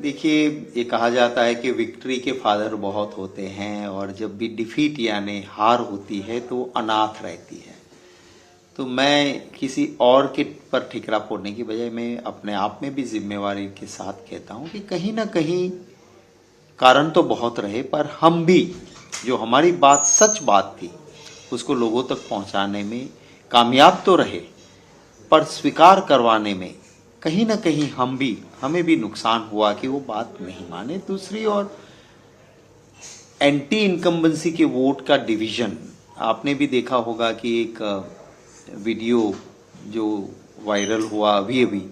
देखिए, ये कहा जाता है कि विक्ट्री के फादर बहुत होते हैं और जब भी डिफीट यानी हार होती है तो वो अनाथ रहती है। तो मैं किसी और के पर ठिकरा फोड़ने की बजाय मैं अपने आप में भी जिम्मेवारी के साथ कहता हूँ कि कहीं ना कहीं कारण तो बहुत रहे, पर हम भी जो हमारी बात सच बात थी उसको लोगों तक पहुँचाने में कामयाब तो रहे, पर स्वीकार करवाने में कहीं ना कहीं हमें भी नुकसान हुआ कि वो बात नहीं माने। दूसरी ओर एंटी इनकम्बेंसी के वोट का डिवीजन आपने भी देखा होगा कि एक वीडियो जो वायरल हुआ अभी अभी,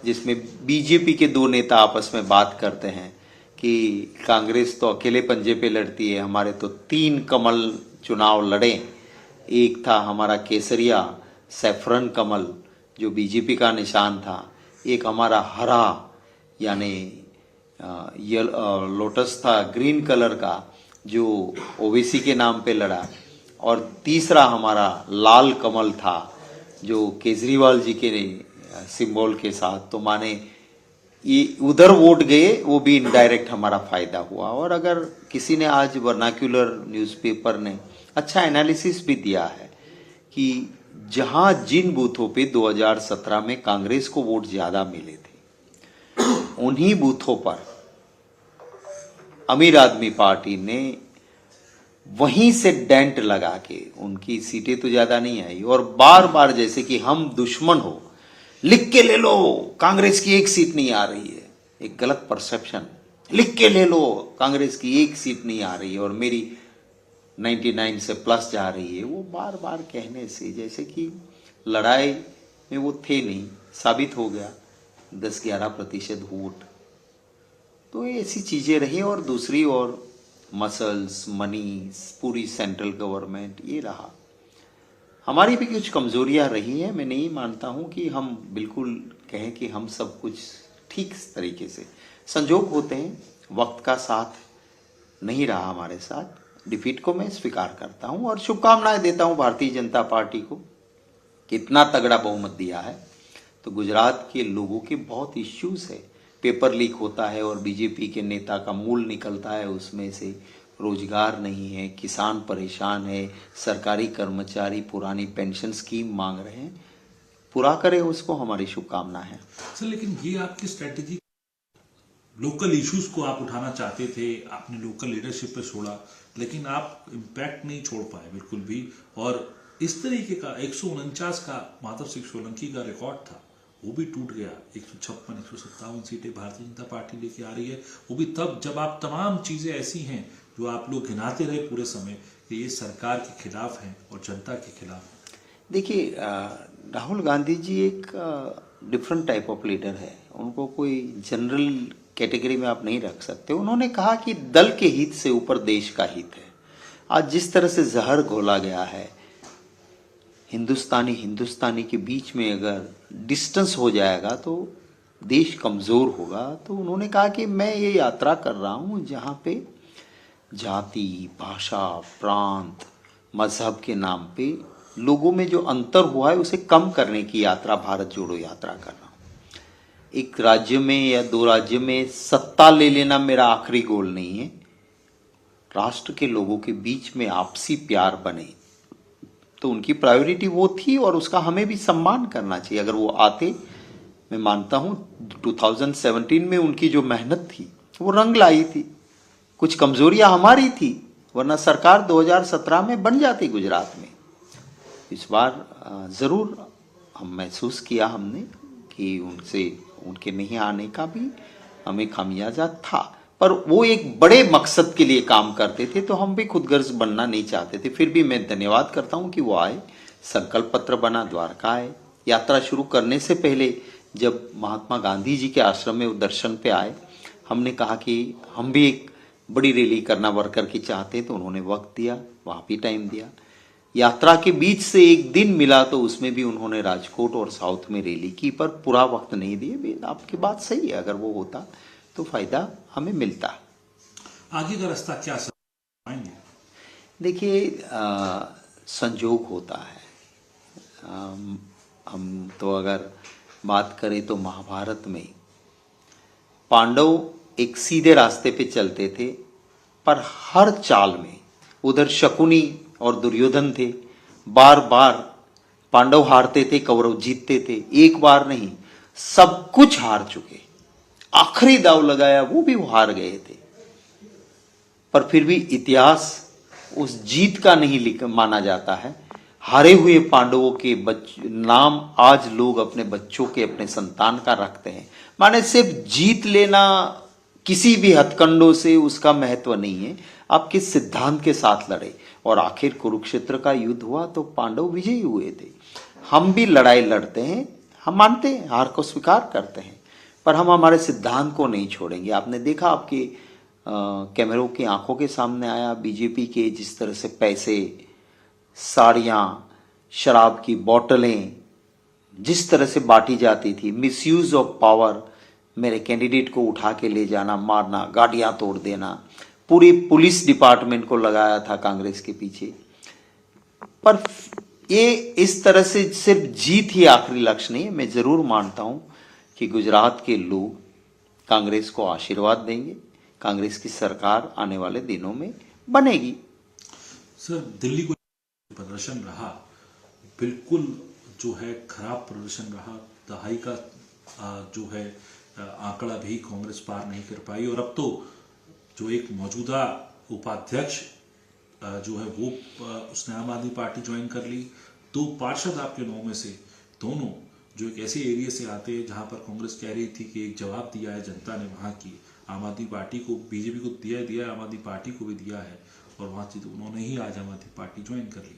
जिसमें बीजेपी के दो नेता आपस में बात करते हैं कि कांग्रेस तो अकेले पंजे पे लड़ती है, हमारे तो 3 कमल चुनाव लड़े। एक था हमारा केसरिया सैफरन कमल जो बीजेपी का निशान था, एक हमारा हरा यानी लोटस था ग्रीन कलर का जो ओवैसी के नाम पे लड़ा, और तीसरा हमारा लाल कमल था जो केजरीवाल जी के सिंबल के साथ। तो माने ये उधर वोट गए, वो भी इनडायरेक्ट हमारा फायदा हुआ। और अगर किसी ने आज वर्नाक्यूलर न्यूज़पेपर ने अच्छा एनालिसिस भी दिया है कि जहां जिन बूथों पे 2017 में कांग्रेस को वोट ज्यादा मिले थे, उन्हीं बूथों पर अमीर आदमी पार्टी ने वहीं से डेंट लगा के उनकी सीटें तो ज्यादा नहीं आई, और बार बार जैसे कि हम दुश्मन हो, लिख के ले लो कांग्रेस की 1 सीट नहीं आ रही है, एक गलत परसेप्शन, लिख के ले लो कांग्रेस की 1 सीट नहीं आ रही है और मेरी 99 से प्लस जा रही है। वो बार बार कहने से जैसे कि लड़ाई में वो थे नहीं, साबित हो गया 10-11% वोट। तो ये ऐसी चीजें रही। और दूसरी ओर मसल्स मनी पूरी सेंट्रल गवर्नमेंट ये रहा। हमारी भी कुछ कमजोरियां रही हैं। मैं नहीं मानता हूं कि हम बिल्कुल कहें कि हम सब कुछ ठीक तरीके से, संजोग होते हैं, वक्त का साथ नहीं रहा हमारे साथ। डिफीट को मैं स्वीकार करता हूं और शुभकामनाएं देता हूं भारतीय जनता पार्टी को कि इतना तगड़ा बहुमत दिया है। तो गुजरात के लोगों के बहुत इश्यूज है, पेपर लीक होता है और बीजेपी के नेता का मूल निकलता है उसमें से, रोजगार नहीं है, किसान परेशान है, सरकारी कर्मचारी पुरानी पेंशन स्कीम मांग रहे हैं, पूरा करें उसको, हमारी शुभकामना है। सर लेकिन ये आपकी स्ट्रेटेजी, लोकल इश्यूज को आप उठाना चाहते थे, आपने लोकल लीडरशिप पे छोड़ा, लेकिन आप इम्पैक्ट नहीं छोड़ पाए बिल्कुल भी। और इस तरीके का 149 का माधव सिंह सोलंकी का रिकॉर्ड था, वो भी टूट गया। 156-157 सीटें भारतीय जनता पार्टी लेके आ रही है, वो भी तब जब आप तमाम चीजें ऐसी हैं जो आप लोग गिनाते रहे पूरे समय कि ये सरकार के खिलाफ हैं और जनता के खिलाफ हैं। देखिए, राहुल गांधी जी एक डिफरेंट टाइप ऑफ लीडर है, उनको कोई जनरल कैटेगरी में आप नहीं रख सकते। उन्होंने कहा कि दल के हित से ऊपर देश का हित है। आज जिस तरह से जहर घोला गया है, हिंदुस्तानी के बीच में अगर डिस्टेंस हो जाएगा तो देश कमजोर होगा। तो उन्होंने कहा कि मैं ये यात्रा कर रहा हूं जहां पे जाति, भाषा, प्रांत, मजहब के नाम पे लोगों में जो अंतर हुआ है उसे कम करने की यात्रा, भारत जोड़ो यात्रा कर रहा हूं। एक राज्य में या 2 राज्य में सत्ता ले लेना मेरा आखिरी गोल नहीं है। राष्ट्र के लोगों के बीच में आपसी प्यार बने, तो उनकी प्रायोरिटी वो थी और उसका हमें भी सम्मान करना चाहिए। अगर वो आते, मैं मानता हूं 2017 में उनकी जो मेहनत थी वो रंग लाई थी। कुछ कमजोरियां हमारी थी, वरना सरकार 2017 में बन जाती गुजरात में। इस बार जरूर हम महसूस किया हमने कि उनके नहीं आने का भी हमें खामियाजा था, पर वो एक बड़े मकसद के लिए काम करते थे, तो हम भी खुदगर्ज बनना नहीं चाहते थे। फिर भी मैं धन्यवाद करता हूं कि वो आए, संकल्प पत्र बना, द्वारका आए। यात्रा शुरू करने से पहले जब महात्मा गांधी जी के आश्रम में वो दर्शन पे आए, हमने कहा कि हम भी एक बड़ी रैली करना वर्कर की चाहते, तो उन्होंने वक्त दिया, वहां भी टाइम दिया। यात्रा के बीच से एक दिन मिला तो उसमें भी उन्होंने राजकोट और साउथ में रैली की, पर पूरा वक्त नहीं दिए। आपकी बात सही है, अगर वो होता तो फायदा हमें मिलता। आगे का रास्ता क्या समझेंगे? देखिए, संजोग होता है। हम तो अगर बात करें तो महाभारत में पांडव एक सीधे रास्ते पे चलते थे, पर हर चाल में उधर शकुनी और दुर्योधन थे। बार बार पांडव हारते थे, कौरव जीतते थे, एक बार नहीं, सब कुछ हार चुके। आखिरी दांव लगाया वो भी वो हार गए थे, पर फिर भी इतिहास उस जीत का नहीं माना जाता है। हारे हुए पांडवों के नाम आज लोग अपने बच्चों के, अपने संतान का रखते हैं। माने सिर्फ जीत लेना किसी भी हथकंडों से उसका महत्व नहीं है, आप किस सिद्धांत के साथ लड़े। और आखिर कुरुक्षेत्र का युद्ध हुआ तो पांडव विजयी हुए थे। हम भी लड़ाई लड़ते हैं, हम मानते हैं, हार को स्वीकार करते हैं, पर हम हमारे सिद्धांत को नहीं छोड़ेंगे। आपने देखा आपके कैमरों की आंखों के सामने आया बीजेपी के जिस तरह से पैसे, साड़ियाँ, शराब की बोतलें जिस तरह से बांटी जाती थी, मिसयूज ऑफ पावर, मेरे कैंडिडेट को उठा के ले जाना, मारना, गाड़ियाँ तोड़ देना, पूरी पुलिस डिपार्टमेंट को लगाया था कांग्रेस के पीछे। पर ये इस तरह से सिर्फ जीत ही आखिरी लक्ष्य नहीं है। मैं जरूर मानता हूं कि गुजरात के लोग कांग्रेस को आशीर्वाद देंगे, कांग्रेस की सरकार आने वाले दिनों में बनेगी। सर, दिल्ली को प्रदर्शन रहा, बिल्कुल जो है खराब प्रदर्शन रहा। दहाई का जो है आंकड़ा भी कांग्रेस पार नहीं कर पाई, और अब तो जो एक मौजूदा उपाध्यक्ष जो है वो उसने आम आदमी पार्टी ज्वाइन कर ली। दो पार्षद आपके 9 में से दोनों जो एक ऐसे एरिया से आते हैं जहां पर कांग्रेस कह रही थी कि एक जवाब दिया है जनता ने वहां की, आम आदमी पार्टी को, बीजेपी को दिया है, आम आदमी पार्टी को भी दिया है, और वहां से उन्होंने ही आज आम आदमी पार्टी ज्वाइन कर ली।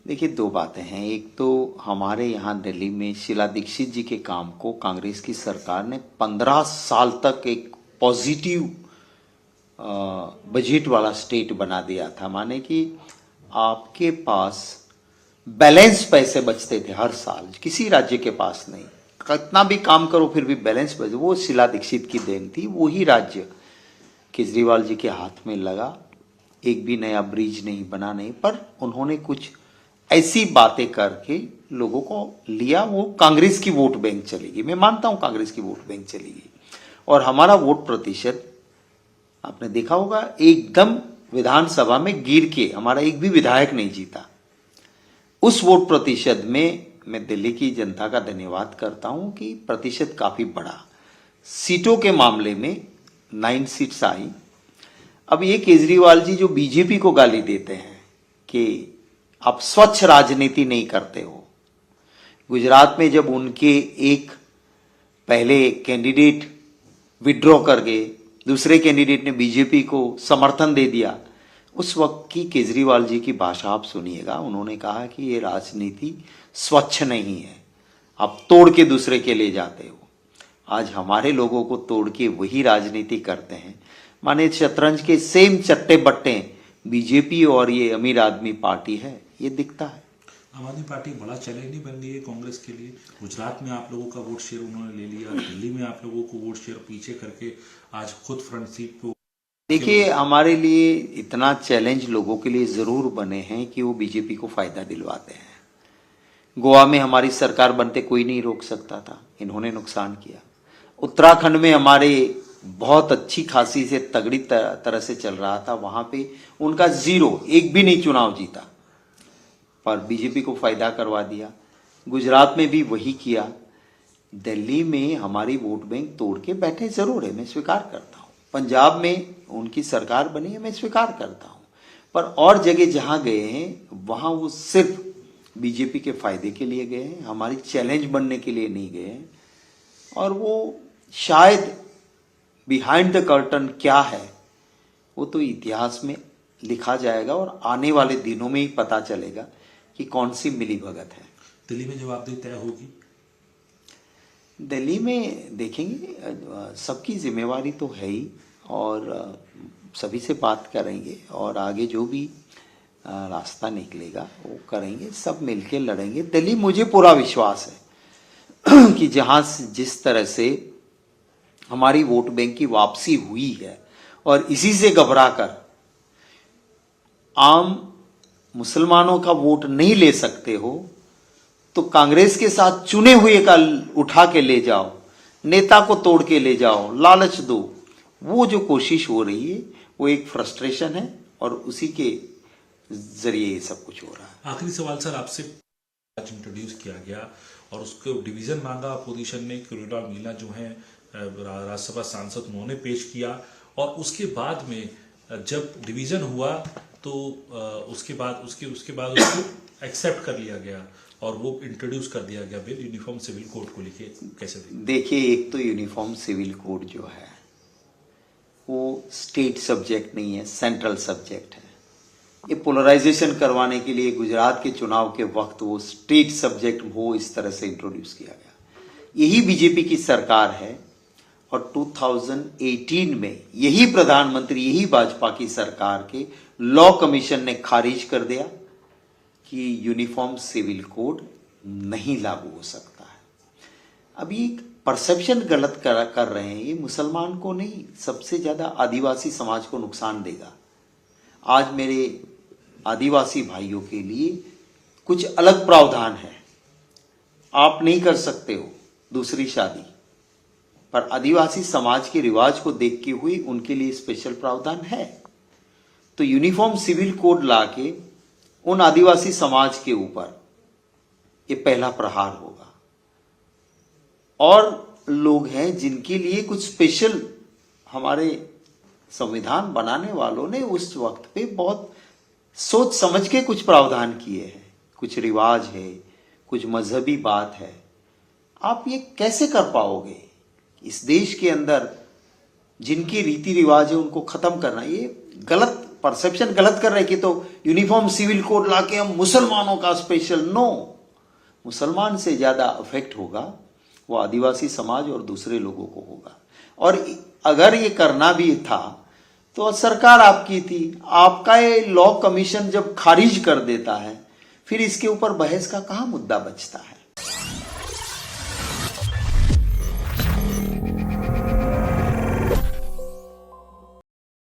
देखिए, दो बातें हैं। एक तो हमारे यहाँ दिल्ली में शीला दीक्षित जी के काम को कांग्रेस की सरकार ने 15 साल तक एक पॉजिटिव बजट वाला स्टेट बना दिया था। माने कि आपके पास बैलेंस पैसे बचते थे हर साल, किसी राज्य के पास नहीं। कितना भी काम करो फिर भी बैलेंस बचे, वो शीला दीक्षित की देन थी। वही राज्य केजरीवाल जी के हाथ में लगा, एक भी नया ब्रिज नहीं बना, नहीं, पर उन्होंने कुछ ऐसी बातें करके लोगों को लिया। वो कांग्रेस की वोट बैंक चलेगी, मैं मानता हूं कांग्रेस की वोट बैंक चलेगी। और हमारा वोट प्रतिशत आपने देखा होगा एकदम विधानसभा में गिर के हमारा एक भी विधायक नहीं जीता। उस वोट प्रतिशत में मैं दिल्ली की जनता का धन्यवाद करता हूं कि प्रतिशत काफी बढ़ा। सीटों के मामले में 9 सीट्स आई। अब ये केजरीवाल जी जो बीजेपी को गाली देते हैं कि आप स्वच्छ राजनीति नहीं करते हो, गुजरात में जब उनके एक पहले कैंडिडेट विड्रॉ कर गए, दूसरे कैंडिडेट ने बीजेपी को समर्थन दे दिया, उस वक्त की केजरीवाल जी की भाषा आप सुनिएगा। उन्होंने कहा कि ये राजनीति स्वच्छ नहीं है, आप तोड़ के दूसरे के ले जाते हो। आज हमारे लोगों को तोड़ के वही राजनीति करते हैं। माने शतरंज के सेम चट्टे बट्टे बीजेपी और ये अमीर आदमी पार्टी है, ये दिखता है। आम आदमी पार्टी बड़ा चैलेंज नहीं बन गई है कांग्रेस के लिए? गुजरात में आप लोगों का वोट शेयर उन्होंने ले लिया, दिल्ली में आप लोगों को वोट शेयर पीछे करके आज खुद फ्रंट सीट पे। देखिए, हमारे लिए इतना चैलेंज लोगों के लिए जरूर बने हैं कि वो बीजेपी को फायदा दिलवाते हैं। गोवा में हमारी सरकार बनते कोई नहीं रोक सकता था, इन्होंने नुकसान किया। उत्तराखंड में हमारे बहुत अच्छी खासी से तगड़ी तरह से चल रहा था, वहां पे उनका 0, एक भी नहीं चुनाव जीता, पर बीजेपी को फायदा करवा दिया। गुजरात में भी वही किया। दिल्ली में हमारी वोट बैंक तोड़ के बैठे जरूर है, मैं स्वीकार करता हूँ। पंजाब में उनकी सरकार बनी है, मैं स्वीकार करता हूँ, पर और जगह जहां गए हैं वहां वो सिर्फ बीजेपी के फायदे के लिए गए हैं, हमारी चैलेंज बनने के लिए नहीं गए हैं। और वो शायद बिहाइंड द कर्टन क्या है वो तो इतिहास में लिखा जाएगा और आने वाले दिनों में ही पता चलेगा कि कौन सी मिलीभगत है। दिल्ली में जवाबदेही तय होगी? दिल्ली में देखेंगे, सबकी जिम्मेवारी तो है ही, और सभी से बात करेंगे और आगे जो भी रास्ता निकलेगा वो करेंगे, सब मिलके लड़ेंगे। दिल्ली मुझे पूरा विश्वास है कि जहां जिस तरह से हमारी वोट बैंक की वापसी हुई है और इसी से घबराकर आम मुसलमानों का वोट नहीं ले सकते हो, तो कांग्रेस के साथ चुने हुए का उठा के ले जाओ, नेता को तोड़ के ले जाओ, लालच दो, वो जो कोशिश हो रही है वो एक फ्रस्ट्रेशन है और उसी के जरिए ये सब कुछ हो रहा है। आखिरी सवाल सर आपसे, आज इंट्रोड्यूस किया गया और उसको डिवीजन मांगा अपोजिशन ने, किरोड़ा मीना जो है राज्यसभा सांसद, उन्होंने पेश किया और उसके बाद में जब डिवीजन हुआ तो उसके बाद उसको एक्सेप्ट कर लिया गया और वो इंट्रोड्यूस कर दिया गया बिल यूनिफॉर्म सिविल कोड को लेके। कैसे देखिए, एक तो यूनिफॉर्म सिविल कोड जो है वो स्टेट सब्जेक्ट नहीं है, सेंट्रल सब्जेक्ट है। ये पोलराइजेशन करवाने के लिए गुजरात के चुनाव के वक्त वो स्टेट सब्जेक्ट हो इस तरह से इंट्रोड्यूस किया गया। यही बीजेपी की सरकार है और 2018 में यही प्रधानमंत्री, यही भाजपा की सरकार के लॉ कमीशन ने खारिज कर दिया कि यूनिफॉर्म सिविल कोड नहीं लागू हो सकता है। अभी परसेप्शन गलत कर रहे हैं, ये मुसलमान को नहीं, सबसे ज्यादा आदिवासी समाज को नुकसान देगा। आज मेरे आदिवासी भाइयों के लिए कुछ अलग प्रावधान है, आप नहीं कर सकते हो दूसरी शादी, पर आदिवासी समाज के रिवाज को देखते हुए उनके लिए स्पेशल प्रावधान है। तो यूनिफॉर्म सिविल कोड लाके उन आदिवासी समाज के ऊपर ये पहला प्रहार होगा। और लोग हैं जिनके लिए कुछ स्पेशल हमारे संविधान बनाने वालों ने उस वक्त पे बहुत सोच समझ के कुछ प्रावधान किए हैं, कुछ रिवाज है, कुछ मजहबी बात है। आप ये कैसे कर पाओगे? इस देश के अंदर जिनकी रीति रिवाज है उनको खत्म करना, ये गलत परसेप्शन गलत कर रहे हैं कि तो यूनिफॉर्म सिविल कोड लाके हम मुसलमानों का स्पेशल। नो, मुसलमान से ज्यादा अफेक्ट होगा वो आदिवासी समाज और दूसरे लोगों को होगा। और अगर ये करना भी था तो सरकार आपकी थी, आपका ये लॉ कमीशन जब खारिज कर देता है फिर इसके ऊपर बहस का कहां मुद्दा बचता है?